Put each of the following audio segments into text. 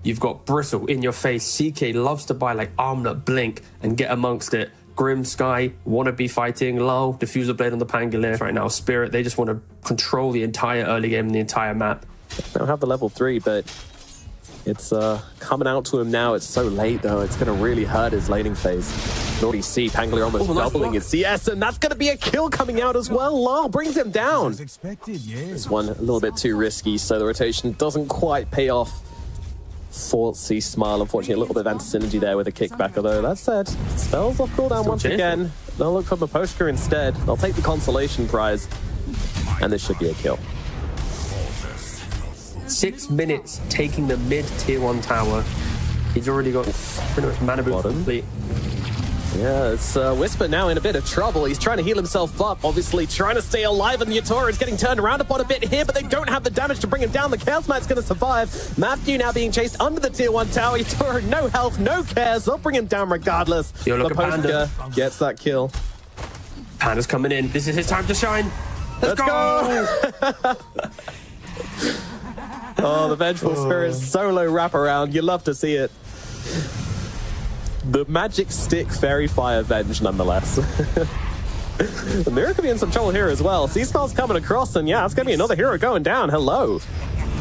You've got Bristle in your face. CK loves to buy like Armlet, Blink, and get amongst it. Grim, Sky want to be fighting. Lull, Diffuser Blade on the Pangolier. Right now, Spirit, they just want to control the entire early game and the entire map. They don't have the level 3, but it's coming out to him now. It's so late, though. It's going to really hurt his laning phase. You already see Pangolier almost doubling his CS, and that's going to be a kill coming out as well. Lull brings him down. This one a little bit too risky, so the rotation doesn't quite pay off for C-Smile. Unfortunately, a little bit of anti-synergy there with a kickback, although that said, spells off cooldown once again. They'll look for Miposhka instead. They'll take the consolation prize, and this should be a kill. 6 minutes taking the mid tier 1 tower. He's already got pretty much mana boost complete. Yeah, it's Whisper now in a bit of trouble. He's trying to heal himself up, obviously trying to stay alive, and Yatoro is getting turned around upon a bit here, but they don't have the damage to bring him down. The Chaos Knight's going to survive. Matthew now being chased under the tier 1 tower. Yatoro, no health, no cares. They'll bring him down regardless. Panda gets that kill. Panda's coming in. This is his time to shine. Let's go! Oh, the Vengeful Spirit solo wraparound. You love to see it. The magic stick fairy fire venge, nonetheless. The Mirror could be in some trouble here as well. C-Smile's coming across, and yeah, it's going to be another hero going down. Hello.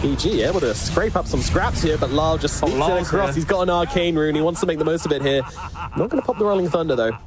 EG able to scrape up some scraps here, but Lull just sneaks in across. He's got an arcane rune. He wants to make the most of it here. Not going to pop the Rolling Thunder, though.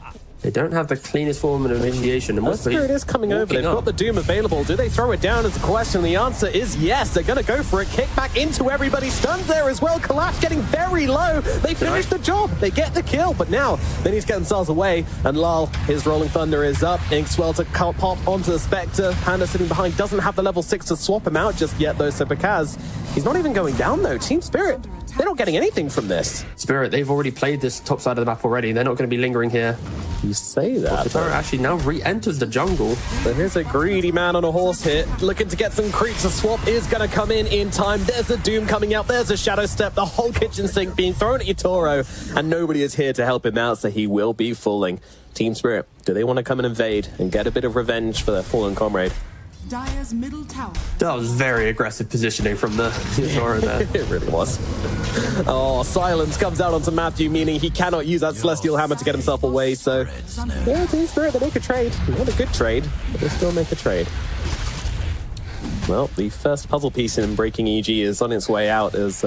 They don't have the cleanest form of initiation. And Spirit is coming over. They've got the Doom available. Do they throw it down as a question? The answer is yes. They're going to go for it. Kick back into everybody. Stuns there as well. Collapse getting very low. They finish the job. They get the kill. But now they need to get themselves away. And Lull, his Rolling Thunder is up. Inkswell to pop onto the Spectre. Panda sitting behind. Doesn't have the level 6 to swap him out just yet, though. So Pakaz, he's not even going down, though. Team Spirit, they're not getting anything from this. Spirit, they've already played this top side of the map already. They're not going to be lingering here. You say that. Yatoro actually now re-enters the jungle. So here's a greedy man on a horse hit, looking to get some creeps. A swap is going to come in time. There's a Doom coming out. There's a Shadow Step. The whole kitchen sink being thrown at Yatoro, and nobody is here to help him out, so he will be falling. Team Spirit, do they want to come and invade and get a bit of revenge for their fallen comrade? Dire's middle tower. That was very aggressive positioning from the Yatoro there. It really was. Oh, silence comes out onto Matthew, meaning he cannot use that Celestial Hammer to get himself away. So, yeah, Team Spirit, they make a trade. Not a good trade, but they still make a trade. Well, the first puzzle piece in breaking EG is on its way out as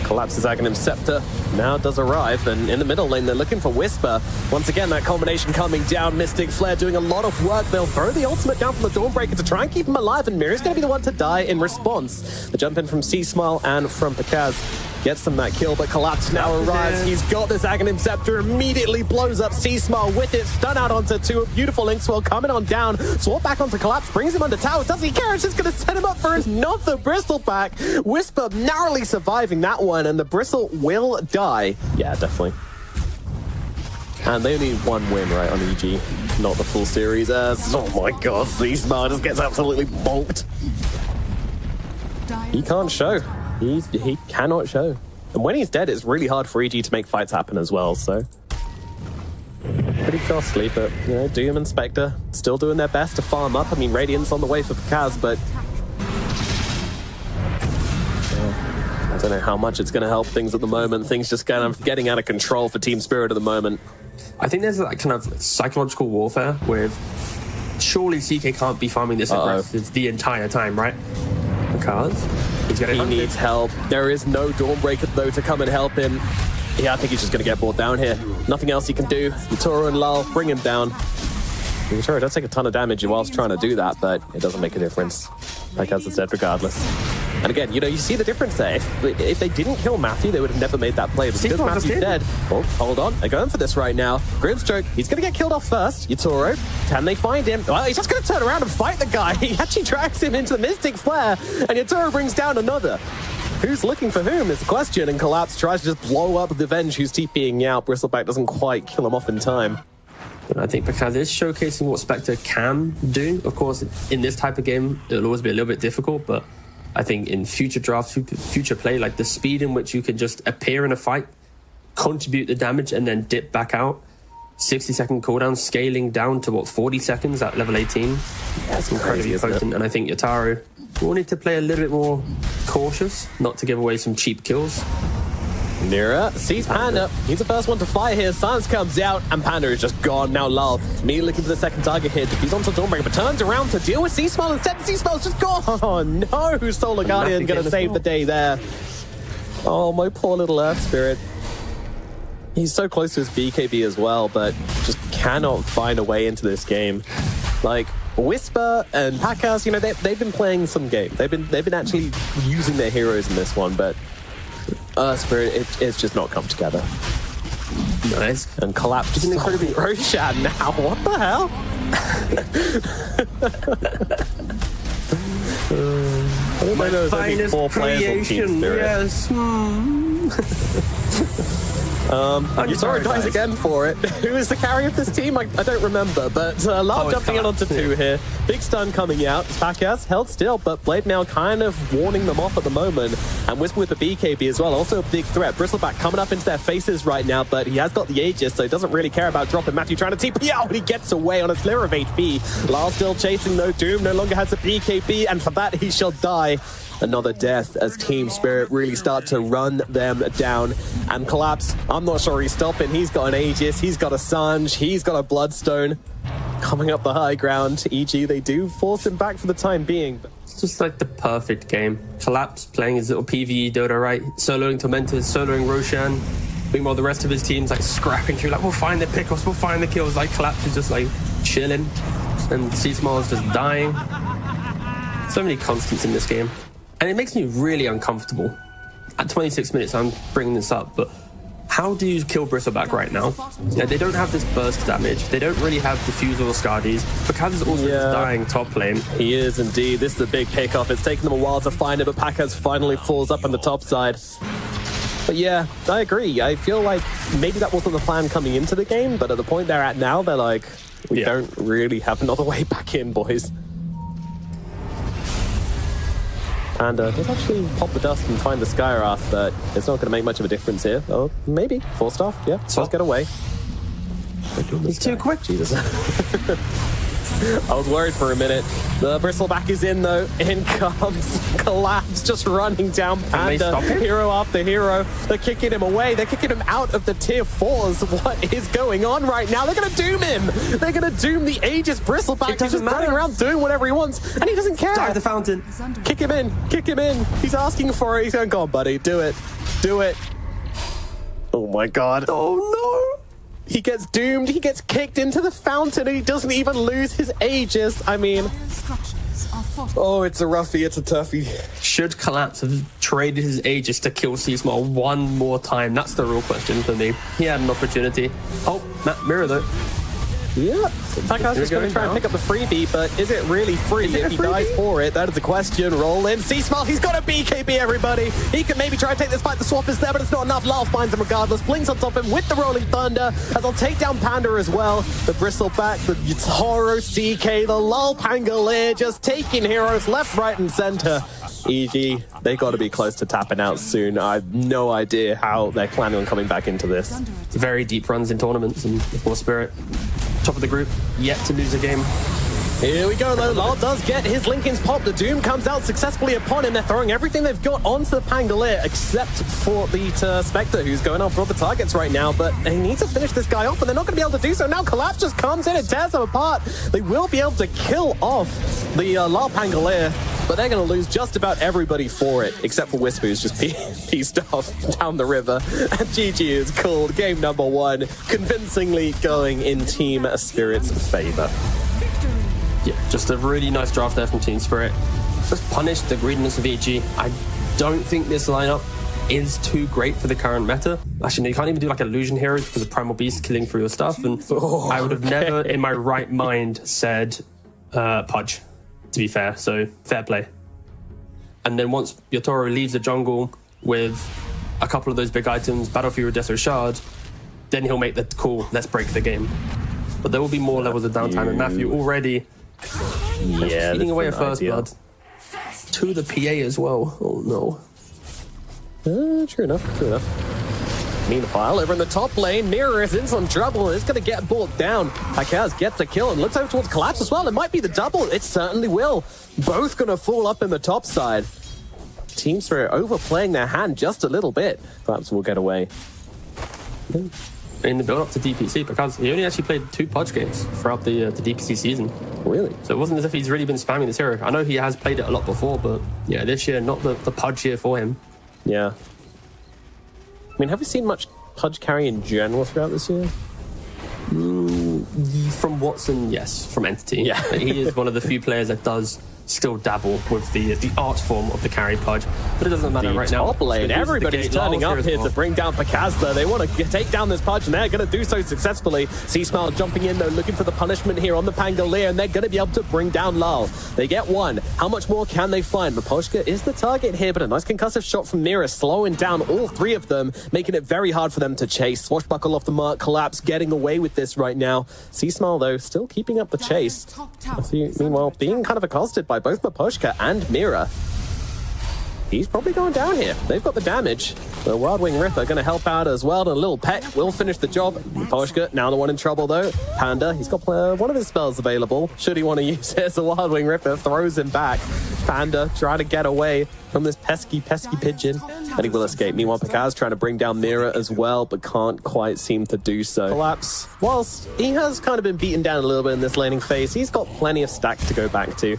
Collapse's Aghanim Scepter now does arrive. And in the middle lane, they're looking for Whisper. Once again, that combination coming down. Mystic Flare doing a lot of work. They'll throw the ultimate down from the Dawnbreaker to try and keep him alive. And Mirror's going to be the one to die in response. The jump in from C-Smile and from Pakaz gets them that kill, but Collapse now arrives. He's got this Aghanim Scepter, immediately blows up C-Smile with it, stun out onto two. Beautiful Inkswell coming on down, swap back onto Collapse, brings him under tower. Does he care? It's just going to set him up for another Bristle pack. Whisper narrowly surviving that one, and the Bristle will die. Yeah, definitely. And they only need one win, right, on EG, not the full series. Oh my god, C-Smile just gets absolutely bonked. He can't show. He cannot show. And when he's dead, it's really hard for EG to make fights happen as well, so... Pretty costly, but, you know, Doom and Spectre still doing their best to farm up. I mean, Radiant's on the way for Pakaz, but... I don't know how much it's going to help things at the moment. Things just kind of getting out of control for Team Spirit at the moment. I think there's that kind of psychological warfare with... Surely CK can't be farming this aggressive the entire time, right? Because he needs help. There is no Dawnbreaker, though, to come and help him. Yeah, I think he's just going to get brought down here. Nothing else he can do. Yatoro and Lull bring him down. Yatoro does take a ton of damage whilst trying to do that, but it doesn't make a difference. Like as I said, regardless. And again, you know, you see the difference there. If they didn't kill Matthew, they would have never made that play. But because Matthew's dead... Oh, hold on. They're going for this right now. Grimstroke, he's going to get killed off first. Yatoro, can they find him? Well, he's just going to turn around and fight the guy. He actually drags him into the Mystic Flare, and Yatoro brings down another. Who's looking for whom is the question, and Collapse tries to just blow up the Venge who's TPing out. Bristleback doesn't quite kill him off in time. I think Pakaz is showcasing what Spectre can do. Of course, in this type of game, it'll always be a little bit difficult, but I think in future drafts, future play, like the speed in which you can just appear in a fight, contribute the damage, and then dip back out. 60-second cooldown, scaling down to, what, 40 seconds at level 18? That's incredibly potent. And I think Yatoro will need to play a little bit more cautious, not to give away some cheap kills. Nira sees Panda. He's the first one to fire here. Silence comes out, and Panda is just gone. Now Lal, me looking for the second target here. He's onto Dawnbreaker, but turns around to deal with Seasmile instead. Seasmile's just gone. Oh no, Solar Guardian gonna save the day there. Oh, my poor little Earth Spirit. He's so close to his BKB as well, but just cannot find a way into this game. Like, Whisper and Pakas, you know, they've been playing some game. They've been actually using their heroes in this one, but Spirit, it's just not come together. Nice. And collapsed just incredibly Roshan now. What the hell? My finest creation, yes. Yutaro dies again for it. Who is the carry of this team? I don't remember, but Lal jumping in onto 2 here. Big stun coming out. Pakas held still, but Blade now kind of warning them off at the moment. And Whisper with the BKB as well, also a big threat. Bristleback coming up into their faces right now, but he has got the Aegis, so he doesn't really care about dropping. Matthew trying to TP out, but he gets away on a slither of HP. Lal still chasing though. Doom no longer has a BKB, and for that he shall die. Another death as Team Spirit really start to run them down and collapse. I'm not sure he's stopping. He's got an Aegis, he's got a Sange, he's got a Bloodstone. Coming up the high ground, e.g. they do force him back for the time being. It's just like the perfect game. Collapse playing his little PvE Dota, right? Soloing Tormentors, soloing Roshan. Meanwhile, the rest of his team's like scrapping through, like, we'll find the pickoffs, we'll find the kills. Like, Collapse is just like chilling. And Seasmile's just dying. So many constants in this game. And it makes me really uncomfortable. At 26 minutes, I'm bringing this up, but how do you kill Bristleback right now? You know, they don't have this burst damage. They don't really have Diffusal or Skadies. Pakas is also just dying top lane. He is indeed. This is a big pickoff. It's taken them a while to find it, but Pakas finally falls up on the top side. But yeah, I agree. I feel like maybe that wasn't the plan coming into the game, but at the point they're at now, they're like, we don't really have another way back in, boys. And let's actually pop the dust and find the Skywrath, but it's not going to make much of a difference here. Oh, maybe. Full staff, yeah. Let's get away. He's too quick. Jesus. I was worried for a minute. The Bristleback is in, though. In comes Collapse, just running down Panda, hero after hero. They're kicking him away. They're kicking him out of the tier 4s. What is going on right now? They're going to doom him. They're going to doom the Aegis Bristleback. He's just running around doing whatever he wants, and he doesn't care. Dive the fountain. Kick him in. Kick him in. He's asking for it. He's going, go on, buddy. Do it. Do it. Oh, my God. Oh, no. He gets doomed, he gets kicked into the fountain, and he doesn't even lose his Aegis. I mean, oh, it's a roughie, it's a toughie. Should Collapse have traded his Aegis to kill Seasmile one more time? That's the real question for me. He had an opportunity. Oh, Matt Mirror though. Yeah, Pakas just going to try and pick up the freebie, but is it really free if he dies for it? That is the question. Roll in. Seasmile, he's got a BKB, everybody. He can maybe try and take this fight. The swap is there, but it's not enough. Lal finds him regardless. Blinks on top of him with the Rolling Thunder, as I'll take down Panda as well. The Bristleback, the Yutaro CK, the Lal Pangolier, just taking heroes left, right, and center. EG, they got to be close to tapping out soon. I have no idea how they're planning on coming back into this. Very deep runs in tournaments, and before Spirit. Top of the group, yet to lose a game. Here we go, though. Lal does get his Linken's pop. The Doom comes out successfully upon him. They're throwing everything they've got onto the Pangolier, except for the Spectre, who's going after all the targets right now. But they need to finish this guy off, and they're not going to be able to do so. Now Collapse just comes in and tears them apart. They will be able to kill off the Lal Pangolier, but they're going to lose just about everybody for it, except for Whisper, who's just pieced off down the river. And GG is called game number 1, convincingly going in Team Spirit's favor. Yeah, just a really nice draft there from Team Spirit. Just punished the greediness of EG. I don't think this lineup is too great for the current meta. Actually, no, you can't even do like illusion heroes because of Primal Beast killing through your stuff. And I would have never in my right mind said Pudge, to be fair. So fair play. And then once Yutaro leaves the jungle with a couple of those big items, Battle Fury, Deso Shard, then he'll make the call, let's break the game. But there will be more levels of downtime, and Matthew already feeding away a first blood to the PA as well. Oh no. True enough, true enough. Meanwhile, over in the top lane, Mirror is in some trouble. It's going to get brought down. Pakas gets a kill and looks over towards Collapse as well. It might be the double. It certainly will. Both going to fall up in the top side. Team Spirit overplaying their hand just a little bit. Perhaps we'll get away. In the build-up to DPC, because he only actually played 2 Pudge games throughout the DPC season. Really? So it wasn't as if he's really been spamming this hero. I know he has played it a lot before, but yeah, this year, not the Pudge year for him. Yeah. I mean, have we seen much Pudge carry in general throughout this year? From Watson, yes. From Entity. Yeah. He is one of the few players that does still dabble with the art form of the carry Pudge, but it doesn't matter right now. Top lane, everybody's turning up here to bring down Pakazda. They want to take down this Pudge, and they're going to do so successfully. C-Smile jumping in, though, looking for the punishment here on the Pangolier, and they're going to be able to bring down Lal. They get one. How much more can they find? Miposhka is the target here, but a nice concussive shot from Mira, slowing down all 3 of them, making it very hard for them to chase. Swashbuckle off the mark, Collapse getting away with this right now. C-Smile, though, still keeping up the chase. Meanwhile, being kind of accosted by both Miposhka and Mira. He's probably going down here. They've got the damage. The Wild Wing Ripper going to help out as well. And a little peck will finish the job. Miposhka, now the one in trouble, though. Panda, he's got one of his spells available. Should he want to use it as a Wild Wing Ripper, throws him back. Panda trying to get away from this pesky pigeon. And he will escape. Meanwhile, Pakaz trying to bring down Mira as well, but can't quite seem to do so. Collapse. Whilst he has kind of been beaten down a little bit in this laning phase, he's got plenty of stacks to go back to.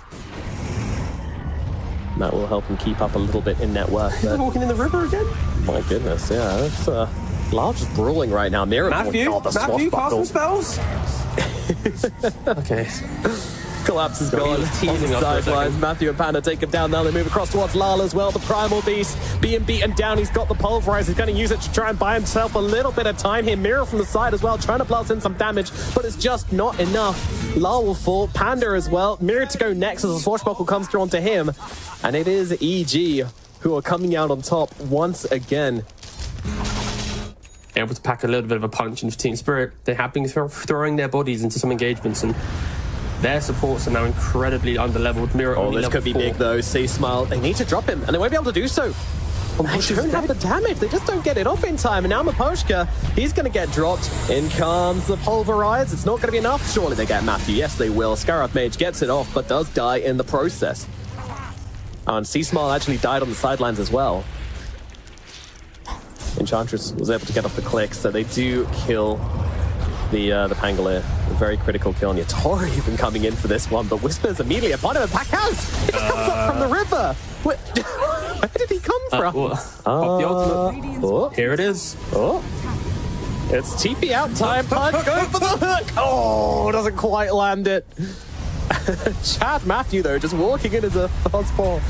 That will help him keep up a little bit in net worth. He's walking in the river again? My goodness, yeah. It's large brawling right now. Mira, Matthew, cast some spells? Okay. Collapse is gone on the sidelines. Matthew and Panda take him down. Now they move across towards Lal as well. The Primal Beast being beaten down. He's got the Pulverize. He's going to use it to try and buy himself a little bit of time here. Mira from the side as well, trying to blast in some damage, but it's just not enough. Lal will fall. Panda as well. Mira to go next as the Swashbuckle comes through onto him. And it is EG who are coming out on top once again. Able to pack a little bit of a punch into Team Spirit. They have been throwing their bodies into some engagements, and their supports are now incredibly underleveled. Mira oh, this could be big though. C-Smile, they need to drop him, and they won't be able to do so. They don't have the damage. They just don't get it off in time. And now Miposhka, he's going to get dropped. In comes the Pulverize. It's not going to be enough. Surely they get Matthew. Yes, they will. Scarab Mage gets it off, but does die in the process. And C-Smile actually died on the sidelines as well. Enchantress was able to get off the click, so they do kill the Pangolier. A very critical kill. And Yatori even coming in for this one, but Whisper's immediately upon him. Pakaz! He just comes up from the river! Where did he come from? The ultimate. Here it is. Oh. It's TP out time. Pudge going for the hook! Oh, doesn't quite land it. Chad Matthew, though, just walking in as a Pos 4.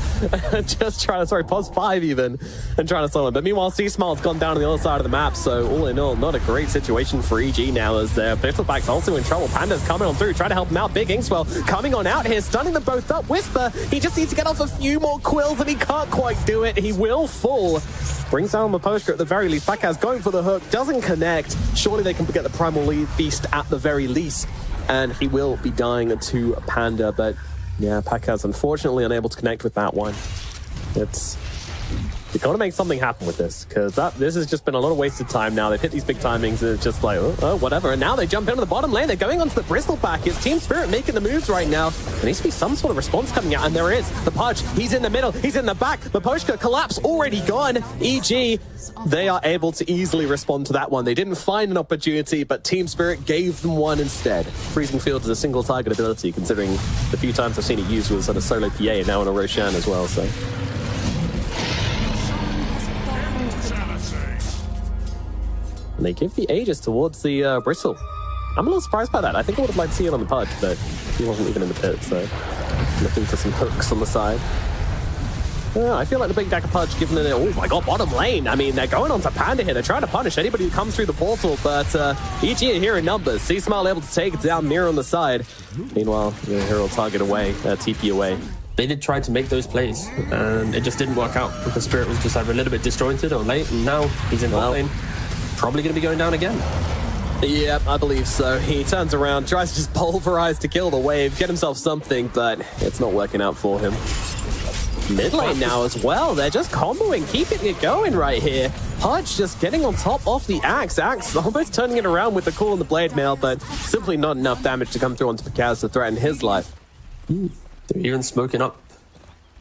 Just trying to, sorry, Pos 5 even, and trying to summon. But meanwhile, C-Smile's gone down on the other side of the map, so all in all, not a great situation for EG now as their Piffleback's also in trouble. Panda's coming on through, trying to help him out. Big Inkswell coming on out here, stunning them both up. Whisper, he just needs to get off a few more quills, and he can't quite do it. He will fall. Brings down Miposhka at the very least. Pakaz going for the hook, doesn't connect. Surely they can get the Primal Beast at the very least. And he will be dying to Panda, but yeah, Pakaz unfortunately unable to connect with that one. You've got to make something happen with this, because this has just been a lot of wasted time now. They've hit these big timings, and it's just like, oh, whatever. And now they jump into the bottom lane. They're going onto the Bristleback. It's Team Spirit making the moves right now. There needs to be some sort of response coming out, and there is. The Pudge, he's in the middle, he's in the back. Miposhka Collapse already gone. EG, they are able to easily respond to that one. They didn't find an opportunity, but Team Spirit gave them one instead. Freezing Field is a single target ability, considering the few times I've seen it used was on a solo PA and now on a Roshan as well, so. And they give the Aegis towards the Bristle. I'm a little surprised by that. I think I would have liked to see it on the Pudge, but he wasn't even in the pit, so looking for some hooks on the side. I feel like the Big Dagger Pudge, given it, oh my god, bottom lane. I mean, they're going on to Panda here. They're trying to punish anybody who comes through the portal, but EG are here in numbers. C-Smile able to take down Mira on the side. Meanwhile, the hero target away, TP away. They did try to make those plays, and it just didn't work out because Spirit was just either a little bit disjointed or late, and now he's in bot lane. Probably going to be going down again. Yeah, I believe so. He turns around, tries to just pulverize to kill the wave, get himself something, but it's not working out for him. Mid lane now as well. They're just comboing, keeping it going right here. Pudge just getting on top off the Axe. Axe almost turning it around with the Cool and the Blade Mail, but simply not enough damage to come through onto Pakaz to threaten his life. They're even smoking up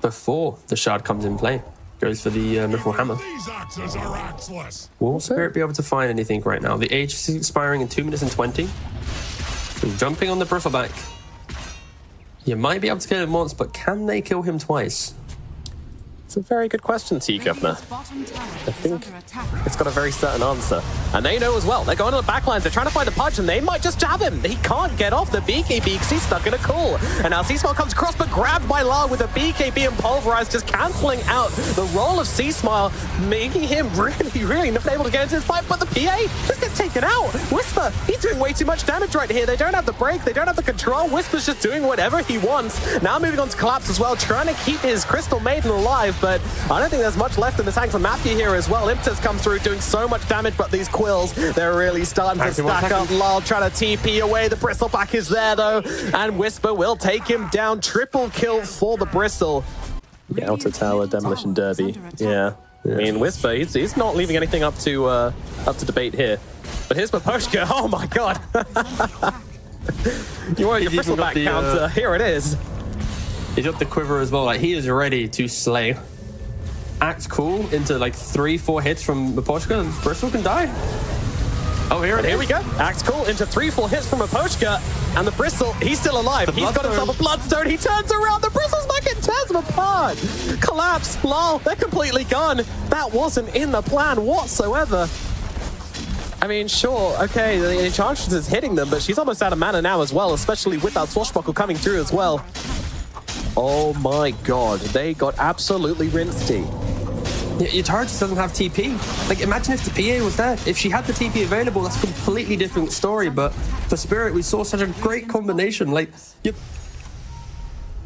before the shard comes in play. Goes for the Mithril Hammer. These axes are axeless. Will Spirit be able to find anything right now? The age is expiring in 2 minutes and 20. He's jumping on the Bristleback. You might be able to kill him once, but can they kill him twice? It's a very good question, T. Governor. I think it's got a very certain answer. And they know as well. They're going on the backlines. They're trying to find a punch, and they might just jab him. He can't get off the BKB because he's stuck in a cool. And now C-Smile comes across, but grabbed by Lyle with a BKB and Pulverize, just cancelling out the role of C-Smile, making him really not able to get into this fight. But the PA just gets taken out. Whisper, he's doing way too much damage right here. They don't have the break. They don't have the control. Whisper's just doing whatever he wants. Now moving on to Collapse as well, trying to keep his Crystal Maiden alive. But I don't think there's much left in the tank for Matthew here as well. Impetus comes through doing so much damage, but these quills, they're really starting to stack up. Lyle trying to TP away. The Bristleback is there though, and Whisper will take him down. Triple kill for the Bristle. The outer tower demolition derby. Yeah. I mean, Whisper, he's not leaving anything up to debate here. But here's Miposhka. Oh my god. You want your Bristleback counter. Here it is. He's got the quiver as well. Like, he is ready to slay. Act cool into like 3-4 hits from Miposhka, and Bristle can die. Oh, here we go. Act cool into 3-4 hits from Miposhka, and the Bristle, he's still alive. He's got himself a Bloodstone. He turns around. The Bristle's back and tears him apart. Collapse. Lol, they're completely gone. That wasn't in the plan whatsoever. I mean, sure, okay, the Enchantress is hitting them, but she's almost out of mana now as well, especially with that Swashbuckle coming through as well. Oh my god, they got absolutely rinsed. Your target just doesn't have TP. Like, imagine if the PA was there. If she had the TP available, that's a completely different story. But for Spirit, we saw such a great combination. Like, yep.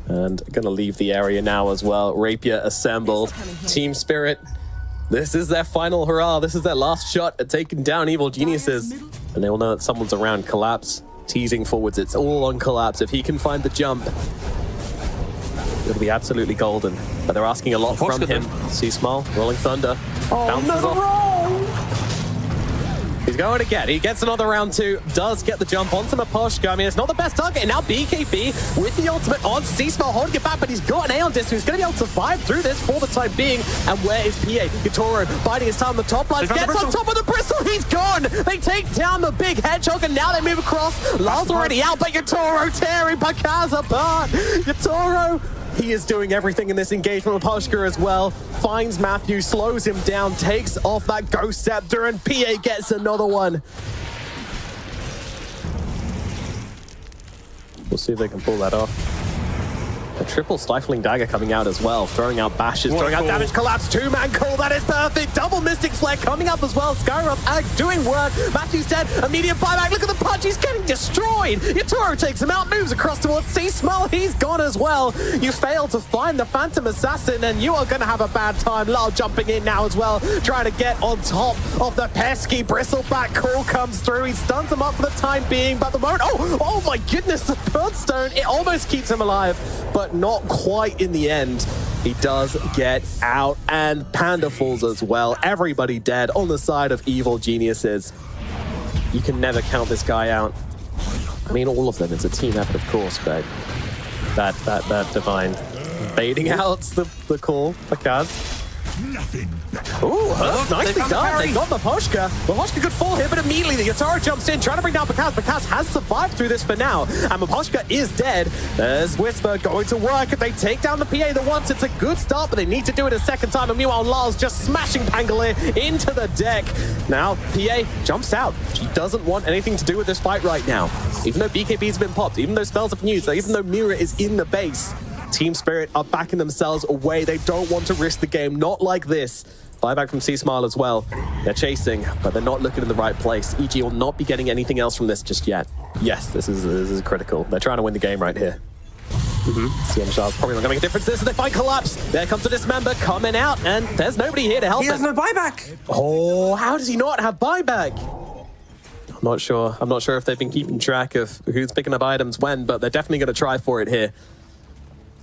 And gonna leave the area now as well. Rapier assembled. Team Spirit, this is their final hurrah. This is their last shot at taking down Evil Geniuses. And they will know that someone's around. Collapse, teasing forwards. It's all on Collapse. If he can find the jump, it'll be absolutely golden. But they're asking a lot from him. C-Smile, Rolling Thunder. Bounces off. He's going again. He gets another round 2. Does get the jump onto Miposhka. I mean, it's not the best target. And now BKB with the ultimate on C-Smile holding it back, but he's got an Aeon Disc, so he's going to be able to survive through this for the time being. And where is PA? Yatoro biding his time on the top line. Gets on top of the Bristle. He's gone. They take down the big Hedgehog, and now they move across. Lyle's already out, but Yatoro tearing Pakaz apart. Yatoro, he is doing everything in this engagement with Miposhka as well. Finds Matthew, slows him down, takes off that Ghost Scepter, and PA gets another one. We'll see if they can pull that off. A triple Stifling Dagger coming out as well, throwing out bashes, throwing out damage, Collapse, 2-man call, that is perfect. Double Mystic Flare coming up as well. Skyroth doing work. Matthew's dead, immediate buyback, look at the punch, he's getting destroyed. Yatoro takes him out, moves across towards C-Smile, he's gone as well. You failed to find the Phantom Assassin, and you are gonna have a bad time. Lyle jumping in now as well, trying to get on top of the pesky Bristleback. Call comes through, he stuns him up for the time being, but the moment, oh my goodness, the Bloodstone, it almost keeps him alive, but not quite in the end. He does get out, and Panda falls as well. Everybody dead on the side of Evil Geniuses. You can never count this guy out. I mean, all of them. It's a team effort, of course, but that Divine baiting out the call for Kaz. Nothing. Ooh, nicely done. They got Miposhka. Miposhka could fall here, but immediately the Yatoro jumps in, trying to bring down Pakaz. Pakaz has survived through this for now, and Miposhka is dead. There's Whisper going to work. If they take down the PA the once, it's a good start, but they need to do it a second time. And meanwhile, Lyle's just smashing Pangolier into the deck. Now, PA jumps out. She doesn't want anything to do with this fight right now. Even though BKB's been popped, even though spells have been used, even though Mira is in the base, Team Spirit are backing themselves away. They don't want to risk the game, not like this. Buyback from C-Smile as well. They're chasing, but they're not looking in the right place. EG will not be getting anything else from this just yet. Yes, this is critical. They're trying to win the game right here. CM Shard's probably not going to make a difference. This is they find Collapse. There comes the Dismember coming out, and there's nobody here to help him. He has no buyback. Oh, how does he not have buyback? I'm not sure. I'm not sure if they've been keeping track of who's picking up items when, but they're definitely going to try for it here.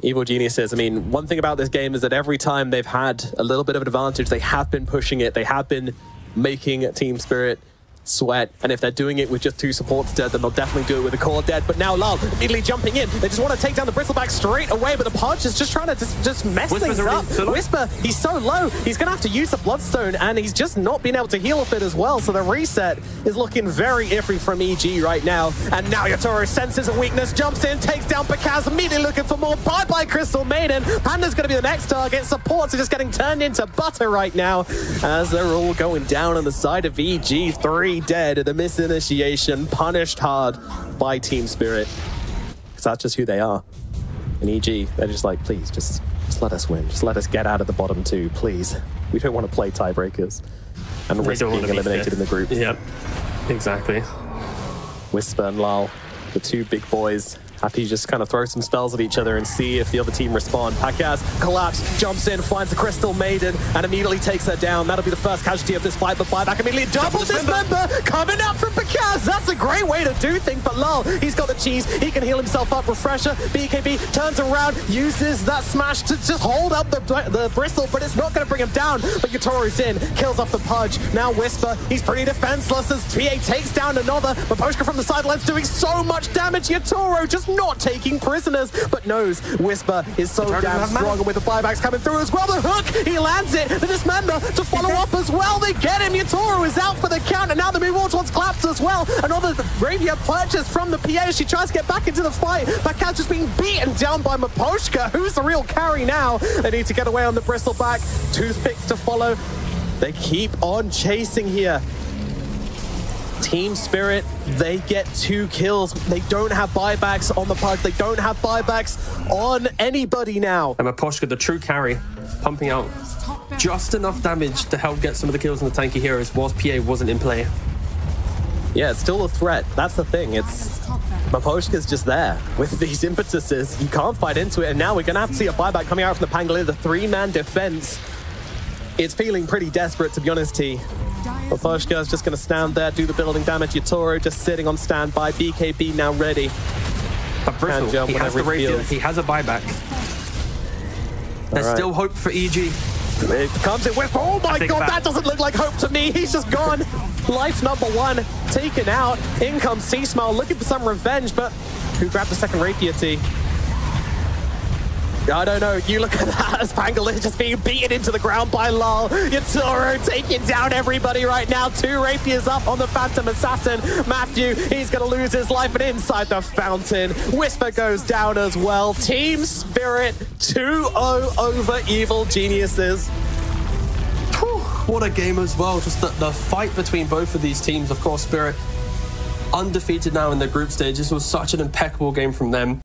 Evil Geniuses, I mean, one thing about this game is that every time they've had a little bit of an advantage, they have been pushing it. They have been making Team Spirit Sweat, and if they're doing it with just 2 supports dead, then they'll definitely do it with a core dead. But now Lal immediately jumping in. They just want to take down the Bristleback straight away, but the Pudge is just trying to just mess Whisper's things up. already Whisper, he's so low, he's going to have to use the Bloodstone, and he's just not been able to heal with it as well, so the reset is looking very iffy from EG right now. And now Yatoro senses a weakness, jumps in, takes down Pakaz, immediately looking for more. Bye-bye Crystal Maiden. Panda's going to be the next target. Supports are just getting turned into butter right now as they're all going down on the side of EG. 3 dead at the misinitiation, punished hard by Team Spirit. Because that's just who they are. And EG, they're just like, please, just let us win. Just let us get out of the bottom 2, please. We don't want to play tiebreakers and risk being eliminated in the group. Yep, exactly. Whisper and Lal, the 2 big boys, happy to just kind of throw some spells at each other and see if the other team respond. Pakaz collapse, jumps in, finds the Crystal Maiden, and immediately takes her down. That'll be the first casualty of this fight, but Buyback immediately doubles this member. Coming up from Pakaz. That's a great way to do things, but Lal, he's got the cheese. He can heal himself up. Refresher, BKB turns around, uses that smash to just hold up the Bristle, but it's not going to bring him down. But Yatoro's in, kills off the Pudge. Now Whisper, he's pretty defenseless as PA takes down another. Maposhka from the sidelines doing so much damage. Yatoro just not taking prisoners, but knows Whisper is so damn strong, and with the buybacks coming through as well. The hook, he lands it. The Dismember to follow up as well. They get him. Yatoro is out for the count, and now the move once collapsed as well. Another Rapier purchase from the PA as she tries to get back into the fight. Pakaz just being beaten down by Maposhka. Who's the real carry now? They need to get away on the Bristleback. Toothpicks to follow. They keep on chasing here. Team Spirit, they get 2 kills. They don't have buybacks on the Pudge. They don't have buybacks on anybody now. And Maposhka, the true carry, pumping out just enough damage to help get some of the kills on the tanky heroes whilst PA wasn't in play. Yeah, it's still a threat. That's the thing. It's Maposhka's just there with these impetuses. You can't fight into it, and now we're going to have to see a buyback coming out from the Pangolier. The 3-man defense. It's feeling pretty desperate, to be honest, T. Maposhka's just going to stand there, do the building damage. Yatoro just sitting on standby. BKB now ready. But Bristle, he has the rapier, he has a buyback. There's still hope for EG. It comes in with, oh my god, that doesn't look like hope to me. He's just gone. Life number 1 taken out. In comes C-Smile looking for some revenge, but who grabbed the second rapier, T? I don't know. You look at that as Pangolier just being beaten into the ground by Lal. Yatoro taking down everybody right now. 2 rapiers up on the Phantom Assassin. Matthew, he's going to lose his life, and inside the fountain, Whisper goes down as well. Team Spirit 2-0 over Evil Geniuses. Whew, what a game as well. Just the fight between both of these teams. Of course, Spirit undefeated now in the group stage. This was such an impeccable game from them.